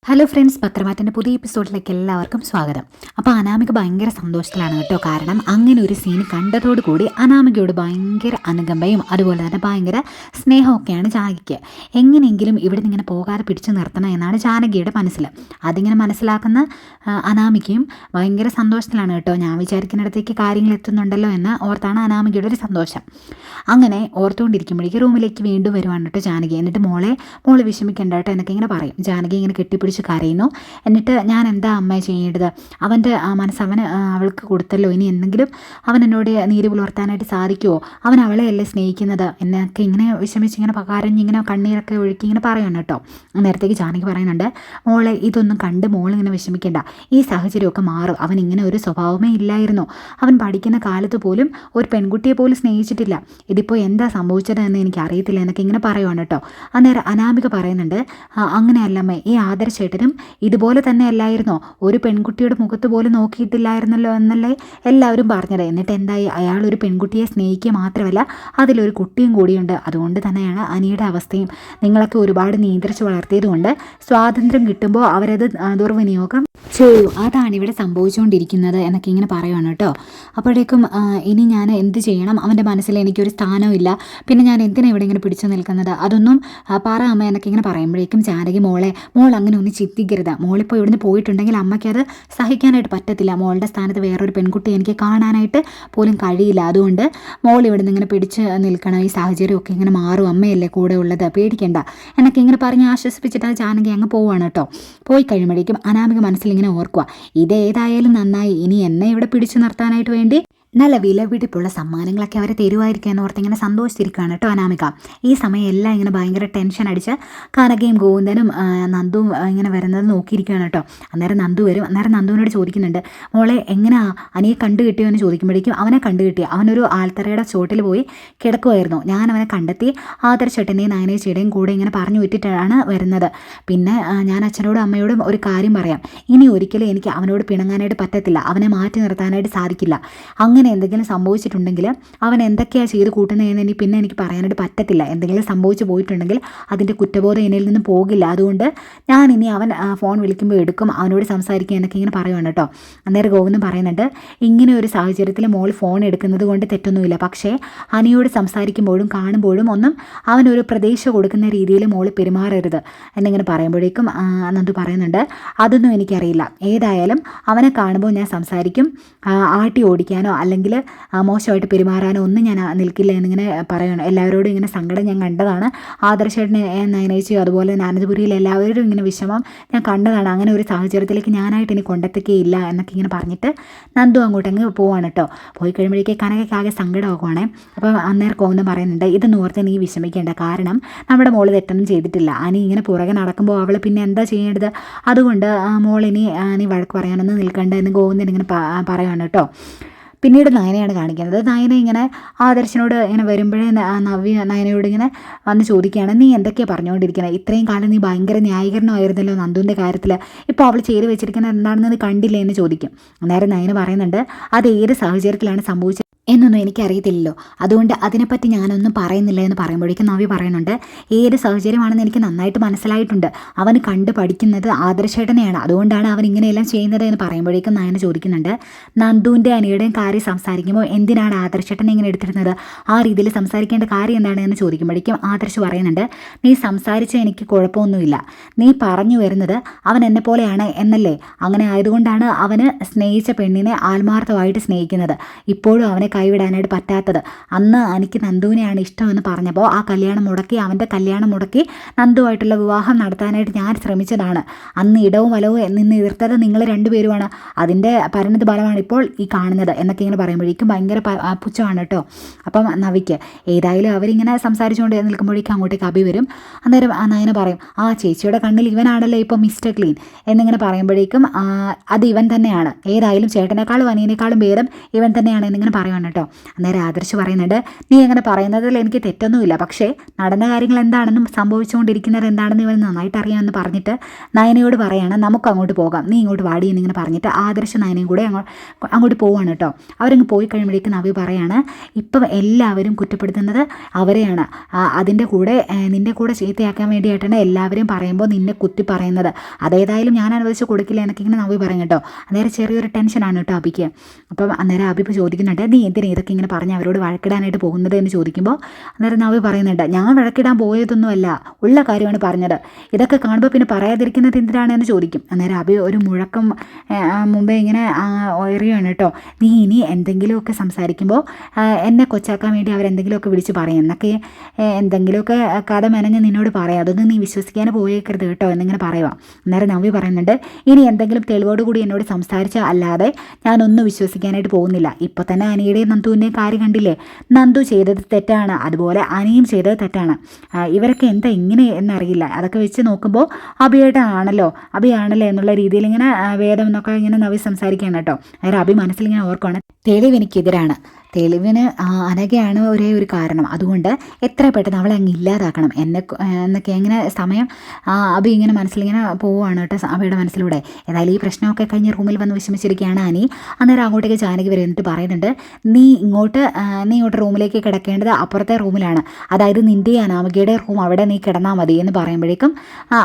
Hello friends, പത്രമാറ്റിൻ്റെ പുതിയ എപ്പിസോഡിലേക്ക് എല്ലാവർക്കും സ്വാഗതം. അപ്പോൾ അനാമിക ഭയങ്കര സന്തോഷത്തിലാണ് കേട്ടോ. കാരണം അങ്ങനെ ഒരു സീൻ കണ്ടതോടുകൂടി അനാമികയോട് ഭയങ്കര അനുകമ്പയും അതുപോലെ തന്നെ ഭയങ്കര സ്നേഹമൊക്കെയാണ് ജാനകിക്ക്. എങ്ങനെയെങ്കിലും ഇവിടെ നിന്ന് ഇങ്ങനെ പോകാതെ പിടിച്ചു നിർത്തണം എന്നാണ് ജാനകിയുടെ മനസ്സിൽ. അതിങ്ങനെ മനസ്സിലാക്കുന്ന അനാമികയും ഭയങ്കര സന്തോഷത്തിലാണ് കേട്ടോ. ഞാൻ വിചാരിക്കുന്നിടത്തേക്ക് കാര്യങ്ങൾ എത്തുന്നുണ്ടല്ലോ എന്ന് ഓർത്താണ് അനാമികയുടെ ഒരു സന്തോഷം. അങ്ങനെ ഓർത്തുകൊണ്ടിരിക്കുമ്പോഴേക്ക് റൂമിലേക്ക് വീണ്ടും വരുവാണ് കേട്ടോ ജാനകി. എന്നിട്ട് മോള് വിഷമിക്കേണ്ട കേട്ടോ എന്നൊക്കെ ഇങ്ങനെ പറയും. ജാനകി ഇങ്ങനെ കെട്ടിപ്പിടിച്ച് കരയുന്നു. എന്നിട്ട് ഞാൻ എന്താ അമ്മ ചെയ്യേണ്ടത്, അവൻ്റെ മനസ്സ് അവൾക്ക് കൊടുത്തല്ലോ, ഇനി എന്തെങ്കിലും അവൻ എന്നോട് നീര് പുലർത്താനായിട്ട് സാധിക്കുമോ, അവൻ അവളെയല്ലേ സ്നേഹിക്കുന്നത് എന്നൊക്കെ ഇങ്ങനെ വിഷമിച്ച് ഇങ്ങനെ കരഞ്ഞിങ്ങനെ കണ്ണീരൊക്കെ ഒഴുക്കി ഇങ്ങനെ പറയണം കേട്ടോ. നേരത്തേക്ക് ജാനകി പറയുന്നുണ്ട്, മോളെ ഇതൊന്നും കണ്ട് മോളിങ്ങനെ വിഷമിക്കേണ്ട, ഈ സാഹചര്യമൊക്കെ മാറും. അവൻ ഇങ്ങനെ ഒരു സ്വഭാവമേ ഇല്ലായിരുന്നു. അവൻ പഠിക്കുന്ന കാലത്ത് പോലും ഒരു പെൺകുട്ടിയെ പോലും സ്നേഹിച്ചിട്ടില്ല. ഇതിപ്പോൾ എന്താ സംഭവിച്ചത് എന്ന് എനിക്ക് അറിയത്തില്ല എന്നൊക്കെ ഇങ്ങനെ പറയുവാണ് കേട്ടോ. അന്നേരം അനാമിക പറയുന്നുണ്ട്, അങ്ങനെയല്ലമ്മേ, ഈ ആദർശേട്ടനും ഇതുപോലെ തന്നെ അല്ലായിരുന്നോ, ഒരു പെൺകുട്ടിയുടെ മുഖത്ത് പോലും നോക്കിയിട്ടില്ലായിരുന്നല്ലോ എന്നല്ലേ എല്ലാവരും പറഞ്ഞത്. എന്നിട്ട് എന്തായി, അയാൾ ഒരു പെൺകുട്ടിയെ സ്നേഹിക്കുക മാത്രമല്ല അതിലൊരു കുട്ടിയും കൂടിയുണ്ട്. അതുകൊണ്ട് തന്നെയാണ് അനിയുടെ അവസ്ഥയും. നിങ്ങളൊക്കെ ഒരുപാട് നിയന്ത്രിച്ച് വളർത്തിയതുകൊണ്ട് സ്വാതന്ത്ര്യം കിട്ടുമ്പോൾ അവരത് ദുർവിനിയോഗം ചെയ്യൂ. അതാണ് ഇവിടെ സംഭവിച്ചുകൊണ്ടിരിക്കുന്നത് എന്നൊക്കെ ഇങ്ങനെ പറയുവാണ് കേട്ടോ. അപ്പോഴേക്കും ഇനി ഞാൻ എന്ത് ചെയ്യണം, അവൻ്റെ മനസ്സിൽ എനിക്കൊരു സ്ഥാനമില്ല, പിന്നെ ഞാൻ എന്തിനാണ് ഇവിടെ ഇങ്ങനെ പിടിച്ചു നിൽക്കുന്നത്, അതൊന്നും പറ അമ്മ എന്നൊക്കെ ഇങ്ങനെ പറയുമ്പോഴേക്കും ജാനകി മോൾ അങ്ങനെ ഒന്നും ചിന്തിക്കരുത്. മോളിപ്പോൾ ഇവിടുന്ന് പോയിട്ടുണ്ടെങ്കിൽ അമ്മയ്ക്ക് അത് സഹിക്കാനായിട്ട് പറ്റത്തില്ല. മോളുടെ സ്ഥാനത്ത് വേറൊരു പെൺകുട്ടി എനിക്ക് കാണാനായിട്ട് പോലും കഴിയില്ല. അതുകൊണ്ട് മോൾ ഇവിടുന്ന് ഇങ്ങനെ പിടിച്ച് നിൽക്കണം. ഈ സാഹചര്യമൊക്കെ ഇങ്ങനെ മാറും, അമ്മയല്ലേ കൂടെ ഉള്ളത്, പേടിക്കേണ്ട എന്നൊക്കെ ഇങ്ങനെ പറഞ്ഞ് ആശ്വസിപ്പിച്ചിട്ട് ജാനകി അങ്ങ് പോവുകയാണ് കേട്ടോ. പോയി കഴിയുമ്പോഴേക്കും അനാമിക മനസ്സിലിങ്ങനെ ഓർക്കുക, ഇതേതായാലും നന്നായി, ഇനി എന്നെ ഇവിടെ പിടിച്ചു നിർത്താനായിട്ട് വേണ്ടി നല്ല വിലപിടിപ്പുള്ള സമ്മാനങ്ങളൊക്കെ അവർ തരുമായിരിക്കും എന്നോർത്ത് ഇങ്ങനെ സന്തോഷിച്ചിരിക്കുകയാണ് കേട്ടോ അനാമിക. ഈ സമയം എല്ലാം ഇങ്ങനെ ഭയങ്കര ടെൻഷൻ അടിച്ച് കനകയും ഗോവിന്ദനും നന്ദുവും ഇങ്ങനെ വരുന്നത് നോക്കിയിരിക്കുകയാണ് കേട്ടോ. അന്നേരം നന്ദു വരും. അന്നേരം നന്ദുവിനോട് ചോദിക്കുന്നുണ്ട്, മോളെ എങ്ങനെയാ അനിയെ കണ്ടു കിട്ടിയോ എന്ന് ചോദിക്കുമ്പോഴേക്കും അവനെ കണ്ടു കിട്ടി. അവനൊരു ആൽത്തറയുടെ ചോട്ടിൽ പോയി കിടക്കുമായിരുന്നു. ഞാൻ അവനെ കണ്ടെത്തി ആദർശേട്ടൻ്റെയും നയനേച്ചിയുടെയും കൂടെ ഇങ്ങനെ പറഞ്ഞു വിട്ടിട്ടാണ് വരുന്നത്. പിന്നെ ഞാൻ അച്ഛനോടും അമ്മയോടും ഒരു കാര്യം പറയാം, ഇനി ഒരിക്കലും എനിക്ക് അവനോട് പിണങ്ങാനായിട്ട് പറ്റത്തില്ല, അവനെ മാറ്റി നിർത്താനായിട്ട് സാധിക്കില്ല. അങ്ങനെ എന്തെങ്കിലും സംഭവിച്ചിട്ടുണ്ടെങ്കിൽ അവൻ എന്തൊക്കെയാണ് ചെയ്ത് കൂട്ടുന്നതെന്ന് പിന്നെ എനിക്ക് പറയാനായിട്ട് പറ്റത്തില്ല. എന്തെങ്കിലും സംഭവിച്ചു പോയിട്ടുണ്ടെങ്കിൽ അതിൻ്റെ കുറ്റബോധം എന്നിൽ നിന്ന് പോകില്ല. അതുകൊണ്ട് ഞാൻ ഇനി അവൻ ഫോൺ വിളിക്കുമ്പോൾ എടുക്കും, അവനോട് സംസാരിക്കുക എന്നൊക്കെ ഇങ്ങനെ പറയുവാണ് കേട്ടോ. അന്നേരം ഗോവിന്ദൻ പറയുന്നുണ്ട്, ഇങ്ങനെ ഒരു സാഹചര്യത്തിൽ മോൾ ഫോൺ എടുക്കുന്നത് കൊണ്ട് തെറ്റൊന്നുമില്ല, പക്ഷേ അനിയോട് സംസാരിക്കുമ്പോഴും കാണുമ്പോഴും ഒന്നും അവനൊരു പ്രതീക്ഷ കൊടുക്കുന്ന രീതിയിൽ മോൾ പെരുമാറരുത് എന്നിങ്ങനെ പറയുമ്പോഴേക്കും നന്ദു പറയുന്നുണ്ട്, അതൊന്നും എനിക്കറിയില്ല, ഏതായാലും അവനെ കാണുമ്പോൾ ഞാൻ സംസാരിക്കും, ആട്ടി ഓടിക്കാനോ അല്ലെങ്കിൽ മോശമായിട്ട് പെരുമാറാനോ ഒന്നും ഞാൻ നിൽക്കില്ല എന്നിങ്ങനെ പറയണം. എല്ലാവരോടും ഇങ്ങനെ സങ്കടം ഞാൻ കണ്ടതാണ്, ആദർശേട്ടനെ നയനേച്ചിയോ അതുപോലെ അനന്തപുരിയിൽ എല്ലാവരും ഇങ്ങനെ വിഷമം ഞാൻ കണ്ടതാണ്. അങ്ങനെ ഒരു സാഹചര്യത്തിലേക്ക് ഞാനായിട്ട് ഇനി കൊണ്ടെത്തിക്കുകയില്ല എന്നൊക്കെ ഇങ്ങനെ പറഞ്ഞിട്ട് നന്ദു അങ്ങോട്ടങ്ങ് പോവാണ് കേട്ടോ. പോയി കഴിയുമ്പോഴേക്ക് കനകയ്ക്കാകെ സങ്കടമാക്കുവാണേ. അപ്പം അന്നേരം ഗോവിന്ദൻ പറയുന്നുണ്ട്, ഇതൊന്നും ഓർത്ത് നീ വിഷമിക്കേണ്ട, കാരണം നമ്മുടെ മോള് തെറ്റൊന്നും ചെയ്തിട്ടില്ല. അനി ഇങ്ങനെ പുറകെ നടക്കുമ്പോൾ അവൾ പിന്നെ എന്താ ചെയ്യേണ്ടത്, അതുകൊണ്ട് മോളിനി നീ വഴക്ക് പറയാനൊന്നും നിൽക്കണ്ട എന്ന് ഗോവിന്ദൻ ഇങ്ങനെ പറയുവാണ് കേട്ടോ. പിന്നീട് നയനയാണ് കാണിക്കുന്നത്. നയന ഇങ്ങനെ ആദർശനോട് ഇങ്ങനെ വരുമ്പോഴേ നവ്യ നയനയോട് ഇങ്ങനെ വന്ന് ചോദിക്കുകയാണ്, നീ എന്തൊക്കെയാണ് പറഞ്ഞുകൊണ്ടിരിക്കുന്നത്, ഇത്രയും കാലം നീ ഭയങ്കര ന്യായീകരണമായിരുന്നല്ലോ നന്ദുവിൻ്റെ കാര്യത്തിൽ, ഇപ്പോൾ അവൾ ചെയ്ത് വെച്ചിരിക്കുന്നത് എന്താണെന്ന് നീ കണ്ടില്ലേ എന്ന് ചോദിക്കും. അന്നേരം നയന പറയുന്നുണ്ട്, അത് ഏത് സാഹചര്യത്തിലാണ് സംഭവിച്ചത് എന്നൊന്നും എനിക്കറിയത്തില്ലല്ലോ, അതുകൊണ്ട് അതിനെപ്പറ്റി ഞാനൊന്നും പറയുന്നില്ല എന്ന് പറയുമ്പോഴേക്കും നവ്യ പറയുന്നുണ്ട്, ഏത് സാഹചര്യമാണെന്ന് എനിക്ക് നന്നായിട്ട് മനസ്സിലായിട്ടുണ്ട്, അവന് കണ്ട് പഠിക്കുന്നത് ആദർശേട്ടനെയാണ്, അതുകൊണ്ടാണ് അവൻ ഇങ്ങനെയെല്ലാം ചെയ്യുന്നത് എന്ന് പറയുമ്പോഴേക്കും നയന ചോദിക്കുന്നുണ്ട്, നന്ദുവിൻ്റെ അനിയുടെയും കാര്യം സംസാരിക്കുമ്പോൾ എന്തിനാണ് ആദർശേട്ടനെ ഇങ്ങനെ എടുത്തിരുന്നത്, ആ രീതിയിൽ സംസാരിക്കേണ്ട കാര്യം എന്താണ് എന്ന് ചോദിക്കുമ്പോഴേക്കും ആദർശ് പറയുന്നുണ്ട്, നീ സംസാരിച്ച എനിക്ക് കുഴപ്പമൊന്നുമില്ല, നീ പറഞ്ഞു വരുന്നത് അവൻ എന്നെ പോലെയാണ് എന്നല്ലേ, അങ്ങനെ ആയതുകൊണ്ടാണ് അവന് സ്നേഹിച്ച പെണ്ണിനെ ആത്മാർത്ഥമായിട്ട് സ്നേഹിക്കുന്നത്, ഇപ്പോഴും അവനെ കൈവിടാനായിട്ട് പറ്റാത്തത്. അന്ന് എനിക്ക് നന്ദുവിനെയാണ് ഇഷ്ടമെന്ന് പറഞ്ഞപ്പോൾ ആ കല്യാണം മുടക്കി, അവൻ്റെ കല്യാണം മുടക്കി നന്ദുവായിട്ടുള്ള വിവാഹം നടത്താനായിട്ട് ഞാൻ ശ്രമിച്ചതാണ്. അന്ന് ഇടവും വലവും നിന്ന് എതിർത്തത് നിങ്ങൾ രണ്ടുപേരുമാണ്, അതിൻ്റെ പരിണിത ഫലമാണ് ഇപ്പോൾ ഈ കാണുന്നത് എന്നൊക്കെ ഇങ്ങനെ പറയുമ്പോഴേക്കും ഭയങ്കര പുച്ഛമാണ് കേട്ടോ. അപ്പം നവിക്ക് ഏതായാലും അവരിങ്ങനെ സംസാരിച്ചുകൊണ്ട് നിൽക്കുമ്പോഴേക്കും അങ്ങോട്ടേക്ക് അഭി വരും. അന്നേരം നയന പറയും, ആ ചേച്ചിയുടെ കണ്ണിൽ ഇവനാണല്ലോ ഇപ്പോൾ മിസ്റ്റർ ക്ലീൻ എന്നിങ്ങനെ പറയുമ്പോഴേക്കും അത് ഇവൻ തന്നെയാണ്, ഏതായാലും ചേട്ടനേക്കാളും അനിയനേക്കാളും ഭേദം ഇവൻ തന്നെയാണ് എന്നിങ്ങനെ പറയുവാണ് പറയുവാണ് കേട്ടോ. അന്നേരം ആദർശ് പറയുന്നുണ്ട്, നീ അങ്ങനെ പറയുന്നതിൽ എനിക്ക് തെറ്റൊന്നുമില്ല, പക്ഷേ നടന്ന കാര്യങ്ങൾ എന്താണെന്നും സംഭവിച്ചുകൊണ്ടിരിക്കുന്നത് എന്താണെന്ന് ഇവൻ നന്നായിട്ട് അറിയാമെന്ന് പറഞ്ഞിട്ട് നയനയോട് പറയാണ്, നമുക്ക് അങ്ങോട്ട് പോകാം, നീ ഇങ്ങോട്ട് വാടി എന്നിങ്ങനെ പറഞ്ഞിട്ട് ആദർശ് നയനയും കൂടെ അങ്ങോട്ട് പോവാണ് കേട്ടോ. അവരങ്ങ് പോയി കഴിയുമ്പോഴേക്കും നവ്യ പറയാണ്, ഇപ്പം എല്ലാവരും കുറ്റപ്പെടുത്തുന്നത് അവരെയാണ്, അതിൻ്റെ കൂടെ നിൻ്റെ കൂടെ ചീത്തയാക്കാൻ വേണ്ടിയിട്ടാണ് എല്ലാവരും പറയുമ്പോൾ നിന്നെ കുത്തി പറയുന്നത്, അതേതായാലും ഞാൻ അനുവദിച്ച് കൊടുക്കില്ല എന്നൊക്കെ ഇങ്ങനെ നവ്യ പറയും കേട്ടോ. അന്നേരം ചെറിയൊരു ടെൻഷനാണ് കേട്ടോ അബിക്ക്. അപ്പം അന്നേരം അബി ഇപ്പോൾ ചോദിക്കുന്നുണ്ട്, നീ എന്തിനാ ഇതൊക്കെ ഇങ്ങനെ പറഞ്ഞ് അവരോട് വഴക്കിടാനായിട്ട് പോകുന്നത് എന്ന് ചോദിക്കുമ്പോൾ അന്നേരം നവ്യ പറയുന്നുണ്ട്, ഞാൻ വഴക്കിടാൻ പോയതൊന്നുമല്ല, ഉള്ള കാര്യമാണ് പറഞ്ഞത്, ഇതൊക്കെ കാണുമ്പോൾ പിന്നെ പറയാതിരിക്കുന്നത് എന്തിനാണെന്ന് ചോദിക്കും. അന്നേരം അബി ഒരു മുഴക്കം മുമ്പേ ഇങ്ങനെ എറിയാണ് കേട്ടോ, നീ ഇനി എന്തെങ്കിലുമൊക്കെ സംസാരിക്കുമ്പോൾ എന്നെ കൊച്ചാക്കാൻ വേണ്ടി അവരെന്തെങ്കിലുമൊക്കെ വിളിച്ച് പറയും എന്നൊക്കെ, എന്തെങ്കിലുമൊക്കെ കഥ മെനഞ്ഞ് നിന്നോട് പറയാം, അതൊന്നും നീ വിശ്വസിക്കാൻ പോയേക്കരുത് കേട്ടോ എന്നിങ്ങനെ പറയുക. അന്നേരം നവ്യ പറയുന്നുണ്ട്, ഇനി എന്തെങ്കിലും തെളിവോടുകൂടി എന്നോട് സംസാരിച്ചാൽ അല്ലാതെ ഞാനൊന്നും വിശ്വസിക്കാനായിട്ട് പോകുന്നില്ല. ഇപ്പോൾ തന്നെ അനിയുടെയും നന്ദുവിൻ്റെയും കാര്യം കണ്ടില്ലേ, നന്ദു ചെയ്തത് തെറ്റാണ്, അതുപോലെ അനിയും ചെയ്തത് തെറ്റാണ്, ഇവരൊക്കെ എന്താ ഇങ്ങനെ എന്നറിയില്ല, അതൊക്കെ വെച്ച് നോക്കുമ്പോൾ അഭിയാണല്ലോ എന്നുള്ള രീതിയിൽ ഇങ്ങനെ വേദം എന്നൊക്കെ ഇങ്ങനെ നവ്യ സംസാരിക്കുകയാണ് കേട്ടോ. അതായത് അഭി മനസ്സിലിങ്ങനെ ഓർക്കുവാണ്, തെളിവ് എനിക്കെതിരാണ്, തെളിവിന് അനഘയാണ് ഒരേ ഒരു കാരണം, അതുകൊണ്ട് എത്ര പെട്ടെന്ന് അവളെ അങ്ങ് ഇല്ലാതാക്കണം എന്നൊക്കെ ഇങ്ങനെ സമയം അബി ഇങ്ങനെ മനസ്സിലിങ്ങനെ പോവുകയാണ് കേട്ടോ അബിയുടെ മനസ്സിലൂടെ. ഏതായാലും ഈ പ്രശ്നമൊക്കെ കഴിഞ്ഞ് റൂമിൽ വന്ന് വിഷമിച്ചിരിക്കുകയാണ് അനി. അന്നേരം അങ്ങോട്ടേക്ക് ജാനകി വരുന്നിട്ട് പറയുന്നുണ്ട്, നീ ഇങ്ങോട്ട് റൂമിലേക്ക് കിടക്കേണ്ടത് അപ്പുറത്തെ റൂമിലാണ്, അതായത് നിൻ്റെ അനാമികയുടെ റൂം, അവിടെ നീ കിടന്നാൽ മതി എന്ന് പറയുമ്പോഴേക്കും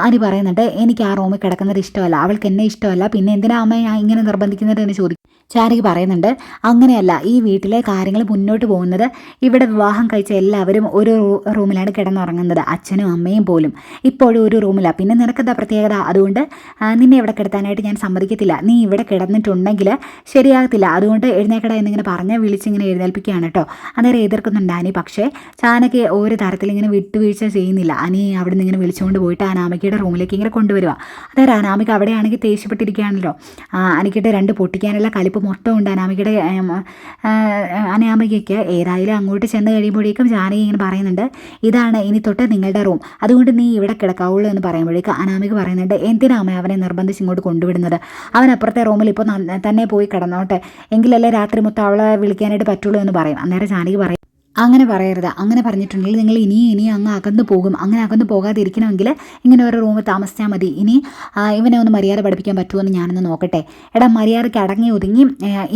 അനി പറയുന്നുണ്ട്, എനിക്ക് ആ റൂമിൽ കിടക്കുന്നത് ഇഷ്ടമല്ല, അവൾക്ക് എന്നെ ഇഷ്ടമല്ല, പിന്നെ എന്തിനാ അമ്മ ഞാൻ ഇങ്ങനെ നിർബന്ധിക്കുന്നത് എന്ന് ചോദിക്കും. ജാനകി പറയുന്നുണ്ട്, അങ്ങനെയല്ല, ഈ വീട്ടിലെ കാര്യങ്ങൾ മുന്നോട്ട് പോകുന്നത്, ഇവിടെ വിവാഹം കഴിച്ച എല്ലാവരും ഒരു റൂമിലാണ് കിടന്നുറങ്ങുന്നത്, അച്ഛനും അമ്മയും പോലും ഇപ്പോഴും ഒരു റൂമിലാണ്, പിന്നെ നിനക്കെന്താ പ്രത്യേകത, അതുകൊണ്ട് നിന്നെ ഇവിടെ കിടത്താനായിട്ട് ഞാൻ സമ്മതിക്കത്തില്ല, നീ ഇവിടെ കിടന്നിട്ടുണ്ടെങ്കിൽ ശരിയാകത്തില്ല, അതുകൊണ്ട് എഴുന്നേക്കട എന്നിങ്ങനെ പറഞ്ഞ് വിളിച്ചിങ്ങനെ എഴുന്നേൽപ്പിക്കുകയാണ് കേട്ടോ. അന്നേരം എതിർക്കുന്നുണ്ട് അനി, പക്ഷേ ജാനകി ഒരു തരത്തിൽ ഇങ്ങനെ വിട്ടുവീഴ്ച ചെയ്യുന്നില്ല. അനി അവിടെ നിന്ന് ഇങ്ങനെ വിളിച്ചുകൊണ്ട് പോയിട്ട് അനാമികയുടെ റൂമിലേക്ക് ഇങ്ങനെ കൊണ്ടുവരിക. അന്നേരം അനാമിക അവിടെയാണെങ്കിൽ ദേഷ്യപ്പെട്ടിരിക്കുകയാണല്ലോ, അനിക്കിട്ട് രണ്ട് പൊട്ടിക്കാനുള്ള കലിപ്പ് മൊത്തം ഉണ്ട് അനാമികയ്ക്ക്. ഏതായാലും അങ്ങോട്ട് ചെന്ന് കഴിയുമ്പോഴേക്കും ജാനകി ഇങ്ങനെ പറയുന്നുണ്ട്, ഇതാണ് ഇനി തൊട്ട് നിങ്ങളുടെ റൂം, അതുകൊണ്ട് നീ ഇവിടെ കിടക്കാവുള്ളൂ എന്ന് പറയുമ്പോഴേക്കും അനാമിക പറയുന്നുണ്ട്, എന്തിനാ അമ്മ അവനെ നിർബന്ധിച്ച് ഇങ്ങോട്ട് കൊണ്ടുവിടുന്നത്, അവൻ അപ്പുറത്തെ റൂമിൽ ഇപ്പോൾ തന്നെ പോയി കിടന്നോട്ടെ, എങ്കിലല്ലേ രാത്രി മൊത്തം അവളെ വിളിക്കാനായിട്ട് പറ്റുള്ളൂ എന്ന് പറയും. അന്നേരം ജാനകി പറയും, അങ്ങനെ പറയരുത്, അങ്ങനെ പറഞ്ഞിട്ടുണ്ടെങ്കിൽ നിങ്ങൾ ഇനിയും അങ്ങ് അകന്നു പോകും, അങ്ങനെ അകന്നു പോകാതിരിക്കണമെങ്കിൽ ഇങ്ങനെ ഒരു റൂമിൽ താമസിച്ചാൽ മതി, ഇനി ഇവനെ ഒന്ന് മര്യാദ പഠിപ്പിക്കാൻ പറ്റുമോ എന്ന് ഞാനൊന്ന് നോക്കട്ടെ, എടാ മര്യാദയ്ക്ക് അടങ്ങി ഒതുങ്ങി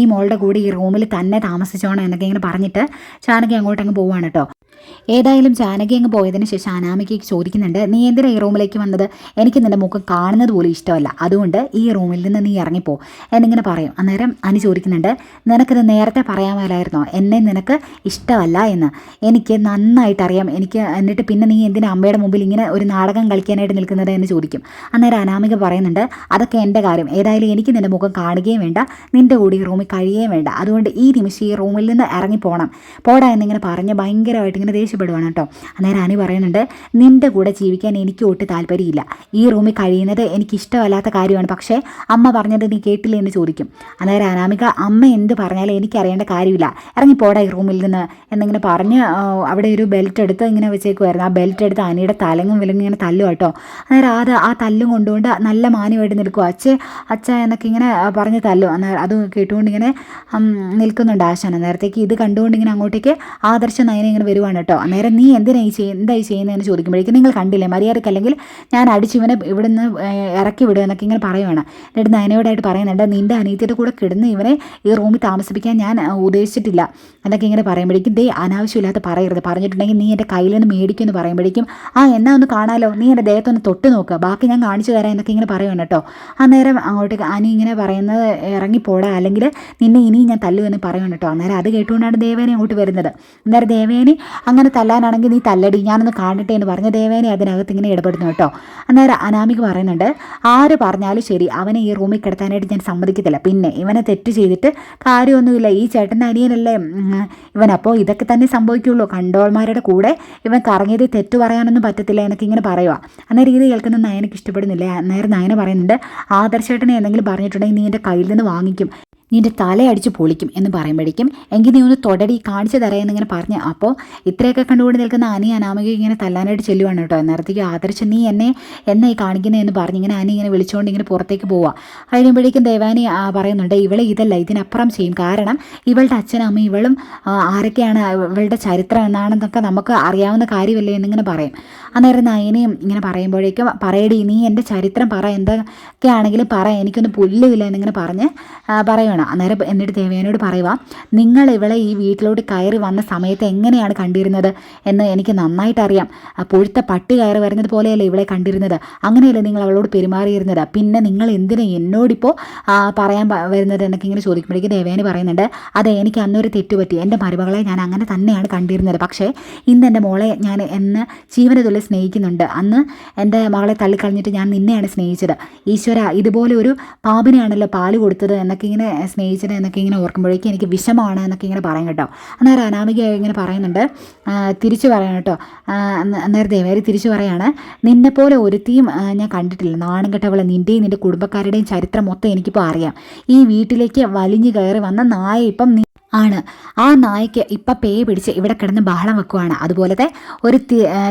ഈ മോളുടെ കൂടെ ഈ റൂമിൽ തന്നെ താമസിച്ചോണം എന്നൊക്കെ ഇങ്ങനെ പറഞ്ഞിട്ട് ജാനകി അങ്ങോട്ടങ്ങ് പോവാണ് കേട്ടോ. ഏതായാലും ജാനകി അങ്ങ് പോയതിന് ശേഷം അനാമികയ്ക്ക് ചോദിക്കുന്നുണ്ട്, നീ എന്തിനാ ഈ റൂമിലേക്ക് വന്നത്, എനിക്ക് നിൻ്റെ മുഖം കാണുന്നത് പോലും ഇഷ്ടമല്ല, അതുകൊണ്ട് ഈ റൂമിൽ നിന്ന് നീ ഇറങ്ങിപ്പോ എന്നിങ്ങനെ പറയും. അന്നേരം അനി ചോദിക്കുന്നുണ്ട്, നിനക്കിത് നേരത്തെ പറയാമല്ലായിരുന്നോ എന്നെ നിനക്ക് ഇഷ്ടമല്ല എന്ന്, എനിക്ക് നന്നായിട്ടറിയാം, എന്നിട്ട് പിന്നെ നീ എന്തിനാ അമ്മയുടെ മുമ്പിൽ ഇങ്ങനെ ഒരു നാടകം കളിക്കാനായിട്ട് നിൽക്കുന്നത് എന്ന് ചോദിക്കും. അന്നേരം അനാമിക പറയുന്നുണ്ട്, അതൊക്കെ എൻ്റെ കാര്യം, ഏതായാലും എനിക്ക് നിൻ്റെ മുഖം കാണുകയും വേണ്ട, നിൻ്റെ കൂടി ഈ റൂമിൽ കഴിയുകയും വേണ്ട, അതുകൊണ്ട് ഈ നിമിഷം ഈ റൂമിൽ നിന്ന് ഇറങ്ങിപ്പോണം, പോടാ എന്നിങ്ങനെ പറഞ്ഞ് ഭയങ്കരമായിട്ട് ഇങ്ങനെ ദേഷ്യപ്പെടുവാണ് കേട്ടോ. അന്നേരം അനി പറയുന്നുണ്ട്, നിൻ്റെ കൂടെ ജീവിക്കാൻ എനിക്ക് ഒട്ടും താല്പര്യമില്ല, ഈ റൂമിൽ കഴിയുന്നത് എനിക്ക് ഇഷ്ടമല്ലാത്ത കാര്യമാണ്, പക്ഷേ അമ്മ പറഞ്ഞത് നീ കേട്ടില്ല എന്ന് ചോദിക്കും. അന്നേരം അനാമിക, അമ്മ എന്ത് പറഞ്ഞാലും എനിക്കറിയേണ്ട കാര്യമില്ല, ഇറങ്ങിപ്പോടാ ഈ റൂമിൽ നിന്ന് എന്നിങ്ങനെ പറഞ്ഞ് അവിടെ ഒരു ബെൽറ്റ് എടുത്ത് ഇങ്ങനെ വെച്ചേക്കുമായിരുന്നു. ആ ബെൽറ്റ് എടുത്ത് അനിയുടെ തലങ്ങും വിലങ്ങും ഇങ്ങനെ തല്ലും കേട്ടോ. അന്നേരം ആ തല്ലും കൊണ്ടുകൊണ്ട് നല്ല മാന്യമായിട്ട് നിൽക്കും, അച്ഛ എന്നൊക്കെ ഇങ്ങനെ പറഞ്ഞ് തല്ലും. അന്നേരം അത് കേട്ടുകൊണ്ട് ഇങ്ങനെ നിൽക്കുന്നുണ്ട് ആശാൻ. നേരത്തേക്ക് ഇത് കണ്ടുകൊണ്ട് ഇങ്ങനെ അങ്ങോട്ടേക്ക് ആദർശ നയനെ ഇങ്ങനെ വരുവാണ് കേട്ടോ. അന്നേരം നീ എന്തായി ചെയ്യുന്നതെന്ന് ചോദിക്കുമ്പോഴേക്കും, നിങ്ങൾ കണ്ടില്ലേ മര്യാദയ്ക്ക്, അല്ലെങ്കിൽ ഞാൻ അടിച്ചിവനെ ഇവിടെ നിന്ന് ഇറക്കി വിടുക എന്നൊക്കെ ഇങ്ങനെ പറയുവാണ്. എന്നിട്ട് നയനയോടായിട്ട് പറയുന്നുണ്ട്, നിൻ്റെ അനിയത്തിയുടെ കൂടെ കിടന്ന് ഇവനെ ഈ റൂമിൽ താമസിപ്പിക്കാൻ ഞാൻ ഉദ്ദേശിച്ചിട്ടില്ല എന്നൊക്കെ ഇങ്ങനെ പറയുമ്പോഴേക്കും, ദേ അനാവശ്യമില്ലാത്ത പറയരുത്, പറഞ്ഞിട്ടുണ്ടെങ്കിൽ നീ എൻ്റെ കയ്യിൽ നിന്ന് മേടിക്കുമെന്ന് പറയുമ്പോഴേക്കും, എന്നാ ഒന്ന് കാണാലോ, നീ എൻ്റെ ദേഹത്തൊന്ന് തൊട്ട് നോക്കുക, ബാക്കി ഞാൻ കാണിച്ചു തരാം എന്നൊക്കെ ഇങ്ങനെ പറയുവാണ് കേട്ടോ. അന്നേരം അങ്ങോട്ടേക്ക് അനി ഇങ്ങനെ പറയുന്നത്, ഇറങ്ങിപ്പോടാ അല്ലെങ്കിൽ നിന്നെ ഇനിയും ഞാൻ തല്ലുമെന്ന് പറയുവാണ് കേട്ടോ. അന്നേരം അത് കേട്ടുകൊണ്ടാണ് ദേവേനെ അങ്ങോട്ട് വരുന്നത്. അന്നേരം ദേവേനെ അങ്ങനെ തല്ലാനാണെങ്കിൽ നീ തല്ലടി, ഞാനൊന്ന് കാണട്ടെ എന്ന് പറഞ്ഞ് ദേവേനെ അതിനകത്ത് ഇങ്ങനെ ഇടപെടുന്നു കേട്ടോ. അന്നേരം അനാമിക പറയുന്നുണ്ട്, ആര് പറഞ്ഞാലും ശരി അവനെ ഈ റൂമിൽ കിടത്താനായിട്ട് ഞാൻ സമ്മതിക്കത്തില്ല, പിന്നെ ഇവനെ തെറ്റ് ചെയ്തിട്ട് കാര്യമൊന്നുമില്ല, ഈ ചേട്ടൻ്റെ അനിയനല്ലേ ഇവൻ, അപ്പോൾ ഇതൊക്കെ തന്നെ സംഭവിക്കുള്ളൂ, കണ്ടോൾമാരുടെ കൂടെ ഇവൻ കറങ്ങിയത് തെറ്റു പറയാനൊന്നും പറ്റത്തില്ല എന്നൊക്കെ ഇങ്ങനെ പറയുക. അന്നേരം ഇത് കേൾക്കുന്ന നയനക്ക് ഇഷ്ടപ്പെടുന്നില്ല. അന്നേരം നയന പറയുന്നുണ്ട്, ആദർശേട്ടനെ എന്തെങ്കിലും പറഞ്ഞിട്ടുണ്ടെങ്കിൽ നീ എൻ്റെ കയ്യിൽ നിന്ന് വാങ്ങിക്കും, നിൻ്റെ തലയടിച്ച് പൊളിക്കും എന്ന് പറയുമ്പോഴേക്കും എങ്കിൽ നീ ഒന്ന് തൊടടി കാണിച്ചു തരാമെന്നിങ്ങനെ പറഞ്ഞ് അപ്പോൾ ഇത്രയൊക്കെ കണ്ടുകൊണ്ട് നിൽക്കുന്ന അനി അനാമിക ഇങ്ങനെ തല്ലാനായിട്ട് ചെല്ലുവാണ് കേട്ടോ. നേരത്തേക്ക് ആദർശ് നീ എന്നെ ഈ കാണിക്കുന്നതെന്ന് പറഞ്ഞ് ഇങ്ങനെ അനി ഇങ്ങനെ വിളിച്ചുകൊണ്ട് ഇങ്ങനെ പുറത്തേക്ക് പോവുക. കഴിയുമ്പോഴേക്കും ദേവാനി പറയുന്നുണ്ട് ഇവളെ ഇതല്ല ഇതിനപ്പുറം ചെയ്യും. കാരണം ഇവളുടെ അച്ഛനും അമ്മയും ഇവളും ആരൊക്കെയാണ് ഇവളുടെ ചരിത്രം എന്നാണെന്നൊക്കെ നമുക്ക് അറിയാവുന്ന കാര്യമല്ലേ എന്നിങ്ങനെ പറയും. അന്നേരം നയനയും ഇങ്ങനെ പറയുമ്പോഴേക്കും പറയടി നീ എൻ്റെ ചരിത്രം പറ, എന്തൊക്കെയാണെങ്കിലും പറ, എനിക്കൊന്ന് പുല്ലുമില്ല എന്നിങ്ങനെ പറഞ്ഞ് പറയുകയാണ്. അന്നേരം എന്നിട്ട് ദേവയാനിയോട് പറയുക നിങ്ങൾ ഇവളെ ഈ വീട്ടിലോട്ട് കയറി വന്ന സമയത്ത് എങ്ങനെയാണ് കണ്ടിരുന്നത് എന്ന് എനിക്ക് നന്നായിട്ട് അറിയാം. പുഴുത്ത പട്ടി കയറി വരുന്നത് പോലെയല്ലേ ഇവളെ കണ്ടിരുന്നത്, അങ്ങനെയല്ലേ നിങ്ങൾ അവളോട് പെരുമാറിയിരുന്നത്, പിന്നെ നിങ്ങൾ എന്തിനാ എന്നോടിപ്പോൾ പറയാൻ വരുന്നത് എന്നൊക്കെ ഇങ്ങനെ ചോദിക്കുമ്പോഴേക്കും ദേവയാനി പറയുന്നുണ്ട് അതെ എനിക്ക് അന്നൊരു തെറ്റുപറ്റി, എൻ്റെ മരുമകളെ ഞാൻ അങ്ങനെ തന്നെയാണ് കണ്ടിരുന്നത്. പക്ഷേ ഇന്ന് എൻ്റെ മോളെ ഞാൻ എന്നെ ജീവന തുല്യം സ്നേഹിക്കുന്നുണ്ട്. അന്ന് എൻ്റെ മകളെ തള്ളിക്കളഞ്ഞിട്ട് ഞാൻ നിന്നെയാണ് സ്നേഹിച്ചത്. ഈശ്വര ഇതുപോലെ ഒരു പാമ്പിനെയാണല്ലോ പാല് കൊടുത്തത് എന്നൊക്കെ ഇങ്ങനെ സ്നേഹിച്ചത് എന്നൊക്കെ ഇങ്ങനെ ഓർക്കുമ്പോഴേക്കും എനിക്ക് വിഷമമാണ് എന്നൊക്കെ ഇങ്ങനെ പറയും കേട്ടോ. അന്നേരം അനാമിക ഇങ്ങനെ പറയുന്നുണ്ട് തിരിച്ചു പറയണം കേട്ടോ. അന്നേരം ദേവേരി തിരിച്ചു പറയാണ് നിന്നെപ്പോലെ ഒരുത്തിയും ഞാൻ കണ്ടിട്ടില്ല, നാണം കെട്ടവളെ, നിൻ്റെയും നിൻ്റെ കുടുംബക്കാരുടെയും ചരിത്രം മൊത്തം എനിക്കിപ്പോൾ അറിയാം. ഈ വീട്ടിലേക്ക് വലിഞ്ഞു കയറി വന്ന നായ ഇപ്പം ആണ്. ആ നായ്ക്ക് ഇപ്പം പേ പിടിച്ച് ഇവിടെ കിടന്ന് ബഹളം വെക്കുവാണ്. അതുപോലത്തെ ഒരു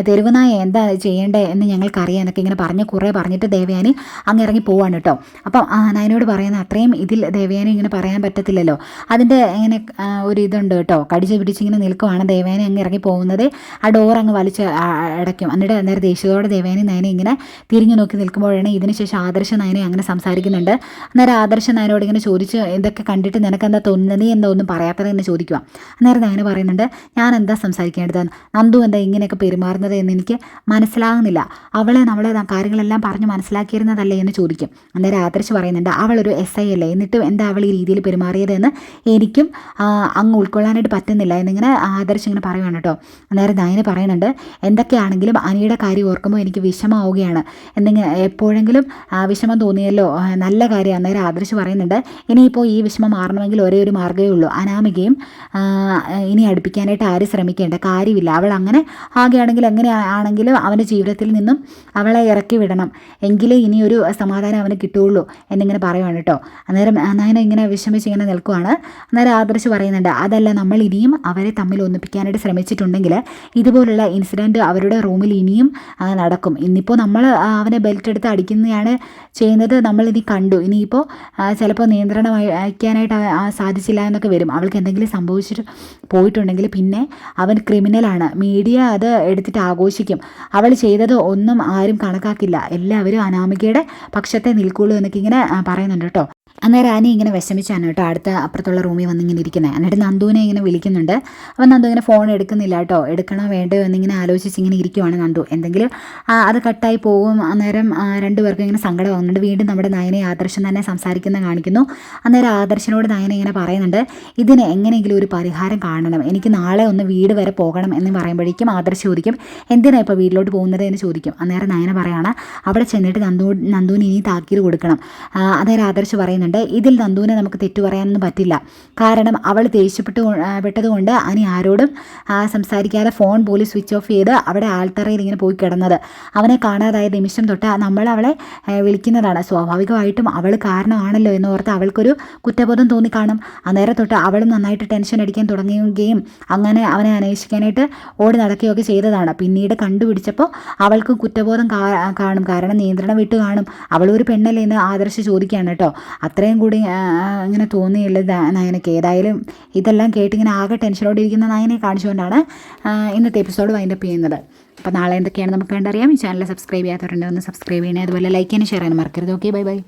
തെരുവ് നായ എന്താ ചെയ്യേണ്ടത് എന്ന് ഞങ്ങൾക്കറിയാം എന്നൊക്കെ ഇങ്ങനെ പറഞ്ഞിട്ട് ദേവയാനി അങ്ങ് ഇറങ്ങി പോവാണ് കേട്ടോ. അപ്പം നയനോട് പറയുന്ന അത്രയും ഇതിൽ ദേവയാനി ഇങ്ങനെ പറയാൻ പറ്റത്തില്ലല്ലോ, അതിൻ്റെ ഇങ്ങനെ ഒരു ഇതുണ്ട് കേട്ടോ. കടിച്ച് പിടിച്ചിങ്ങനെ നിൽക്കുവാണ്. ദേവയാനി അങ്ങ് ഇറങ്ങി പോകുന്നത് ആ ഡോർ അങ്ങ് വലിച്ച് അടയ്ക്കും. എന്നിട്ട് അന്നേരം ദേഷ്യത്തോടെ ദേവയാനി നയനെ ഇങ്ങനെ തിരിഞ്ഞു നോക്കി നിൽക്കുമ്പോഴാണ് ഇതിനുശേഷം ആദർശ നയനെ അങ്ങനെ സംസാരിക്കുന്നുണ്ട്. അന്നേരം ആദർശ നയനോട് ഇങ്ങനെ ചോദിച്ച് ഇതൊക്കെ കണ്ടിട്ട് നിനക്കെന്താ തോന്നുന്നത്, നീ എന്താ ഒന്നും പറയാത്തത് എന്ന് ചോദിക്കുക. അന്നേരം നയന പറയുന്നുണ്ട് ഞാൻ എന്താ സംസാരിക്കേണ്ടത്, നന്ദു എന്താ ഇങ്ങനെയൊക്കെ പെരുമാറുന്നത് എന്ന് എനിക്ക് മനസ്സിലാകുന്നില്ല, അവളെ നമ്മളെ കാര്യങ്ങളെല്ലാം പറഞ്ഞ് മനസ്സിലാക്കിയിരുന്നതല്ലേ എന്ന് ചോദിക്കും. അന്നേരം ആദർശ് പറയുന്നുണ്ട് അവളൊരു SI അല്ലേ, എന്നിട്ടും എന്താ അവൾ ഈ രീതിയിൽ പെരുമാറിയതെന്ന് എനിക്കും അങ്ങ് ഉൾക്കൊള്ളാനായിട്ട് പറ്റുന്നില്ല എന്നിങ്ങനെ ആദർശ് ഇങ്ങനെ പറയുവാണ് കേട്ടോ. അന്നേരം നയന പറയുന്നുണ്ട് എന്തൊക്കെയാണെങ്കിലും അനിയുടെ കാര്യം ഓർക്കുമ്പോൾ എനിക്ക് വിഷമമാവുകയാണ്, എന്തെങ്കിലും എപ്പോഴെങ്കിലും വിഷമം തോന്നിയല്ലോ, നല്ല കാര്യം. അന്നേരം ആദർശ് പറയുന്നുണ്ട് ഇനിയിപ്പോൾ ഈ വിഷമം മാറണമെങ്കിൽ ഒരേ ഒരു മാർഗ്ഗമേ ഉള്ളൂ, അനാമികയും ഇനി അടുപ്പിക്കാനായിട്ട് ആരും ശ്രമിക്കേണ്ട കാര്യമില്ല. അവൾ അങ്ങനെ ആകെയാണെങ്കിൽ എങ്ങനെയാണെങ്കിലും അവൻ്റെ ജീവിതത്തിൽ നിന്നും അവളെ ഇറക്കി വിടണം, എങ്കിലേ ഇനിയൊരു സമാധാനം അവന് കിട്ടുകയുള്ളൂ എന്നിങ്ങനെ പറയുവാണ് കേട്ടോ. അന്നേരം നയന ഇങ്ങനെ വിഷമിച്ച് ഇങ്ങനെ നിൽക്കുവാണ്. അന്നേരം ആദർശ് പറയുന്നുണ്ട് അതല്ല, നമ്മൾ ഇനിയും അവരെ തമ്മിൽ ഒന്നിപ്പിക്കാനായിട്ട് ശ്രമിച്ചിട്ടുണ്ടെങ്കിൽ ഇതുപോലുള്ള ഇൻസിഡൻറ്റ് അവരുടെ റൂമിൽ ഇനിയും നടക്കും. ഇന്നിപ്പോൾ നമ്മൾ അവനെ ബെൽറ്റ് എടുത്ത് അടിക്കുന്നതാണ് ചെയ്യുന്നത്, നമ്മളിനി കണ്ടു. ഇനിയിപ്പോൾ ചിലപ്പോൾ നിയന്ത്രണം വയ്ക്കാനായിട്ട് സാധിച്ചില്ല എന്നൊക്കെ വരും. അവൾക്ക് എന്തെങ്കിലും സംഭവിച്ചിട്ട് പോയിട്ടുണ്ടെങ്കിൽ പിന്നെ അവൻ ക്രിമിനലാണ്, മീഡിയ അത് എടുത്തിട്ട് ആഘോഷിക്കും, അവൾ ചെയ്തത് ഒന്നും ആരും കണക്കാക്കില്ല, എല്ലാവരും അനാമികയുടെ പക്ഷത്തെ നിൽക്കുള്ളൂ എന്നൊക്കെ ഇങ്ങനെ പറയുന്നുണ്ട് കേട്ടോ. അന്നേരം ആനി ഇങ്ങനെ വിഷമിച്ചാണ് കേട്ടോ അടുത്ത അപ്പുറത്തുള്ള റൂമിൽ വന്നിങ്ങനെ ഇരിക്കുന്നത്. എന്നിട്ട് നന്ദുവിനെ ഇങ്ങനെ വിളിക്കുന്നുണ്ട്. അപ്പം നന്ദു ഇങ്ങനെ ഫോൺ എടുക്കുന്നില്ല കേട്ടോ, എടുക്കണോ വേണ്ടോ എന്നിങ്ങനെ ആലോചിച്ച് ഇങ്ങനെ ഇരിക്കുവാണ് നന്ദു. എന്തെങ്കിലും അത് കട്ടായി പോകും. അന്നേരം രണ്ടുപേർക്കും ഇങ്ങനെ സങ്കടമാകുന്നുണ്ട്. വീണ്ടും നമ്മുടെ നയനെ ആദർശം തന്നെ സംസാരിക്കുന്ന കാണിക്കുന്നു. അന്നേരം ആദർശനോട് നയന ഇങ്ങനെ പറയുന്നുണ്ട് ഇതിന് എങ്ങനെയെങ്കിലും ഒരു പരിഹാരം കാണണം, എനിക്ക് നാളെ ഒന്ന് വീട് വരെ പോകണം എന്ന് പറയുമ്പോഴേക്കും ആദർശ് ചോദിക്കും എന്തിനാണ് ഇപ്പോൾ വീട്ടിലോട്ട് പോകുന്നത് എന്ന് ചോദിക്കും. അന്നേരം നയന പറയാണ് അവിടെ ചെന്നിട്ട് നന്ദുവിന് ഇനി താക്കീത് കൊടുക്കണം. അന്നേരം ആദർശ് പറയുന്നുണ്ട് ഇതിൽ നന്ദുവിനെ നമുക്ക് തെറ്റു പറയാനൊന്നും പറ്റില്ല, കാരണം അവൾ ദേഷ്യപ്പെട്ടതുകൊണ്ട് അനി ആരോടും സംസാരിക്കാതെ ഫോൺ പോലും സ്വിച്ച് ഓഫ് ചെയ്ത് അവിടെ ആൾത്തറയിൽ ഇങ്ങനെ പോയി കിടന്നത്. അവനെ കാണാതായ നിമിഷം തൊട്ട് നമ്മൾ അവളെ വിളിക്കുന്നതാണ്. സ്വാഭാവികമായിട്ടും അവൾ കാരണമാണല്ലോ എന്ന് ഓർത്ത് അവൾക്കൊരു കുറ്റബോധം തോന്നിക്കാണും. അന്നേരം തൊട്ട് അവളും നന്നായിട്ട് ടെൻഷൻ അടിക്കാൻ തുടങ്ങുകയും അങ്ങനെ അവനെ അന്വേഷിക്കാനായിട്ട് ഓടി നടക്കുകയൊക്കെ ചെയ്തതാണ്. പിന്നീട് കണ്ടുപിടിച്ചപ്പോൾ അവൾക്ക് കുറ്റബോധം കാണും, കാരണം നിയന്ത്രണം വിട്ട് കാണും. അവളൊരു പെണ്ണല്ലേ എന്ന് ആദർശ് ചോദിക്കുകയാണ് കേട്ടോ. അത്രയും കൂടി ഇങ്ങനെ തോന്നിയുള്ള നയനയ്ക്ക്. ഏതായാലും ഇതെല്ലാം കേട്ടിങ്ങനെ ആകെ ടെൻഷനോടെ ഇരിക്കുന്ന നയനെ കാണിച്ചുകൊണ്ടാണ് ഇന്നത്തെ എപ്പിസോഡ് വൈൻഡപ്പ് ചെയ്യുന്നത്. അപ്പോൾ നാളെ എന്തൊക്കെയാണ് നമുക്ക് കണ്ടറിയാം. ഈ ചാനൽ സബ്സ്ക്രൈബ് ചെയ്യാത്തവരുണ്ടെങ്കിൽ ഒന്ന് സബ്സ്ക്രൈബ് ചെയ്യണേ, അതുപോലെ ലൈക്ക് ചെയ്യാനും ഷെയർ ചെയ്യാനും മറക്കരുത്. Okay, bye bye.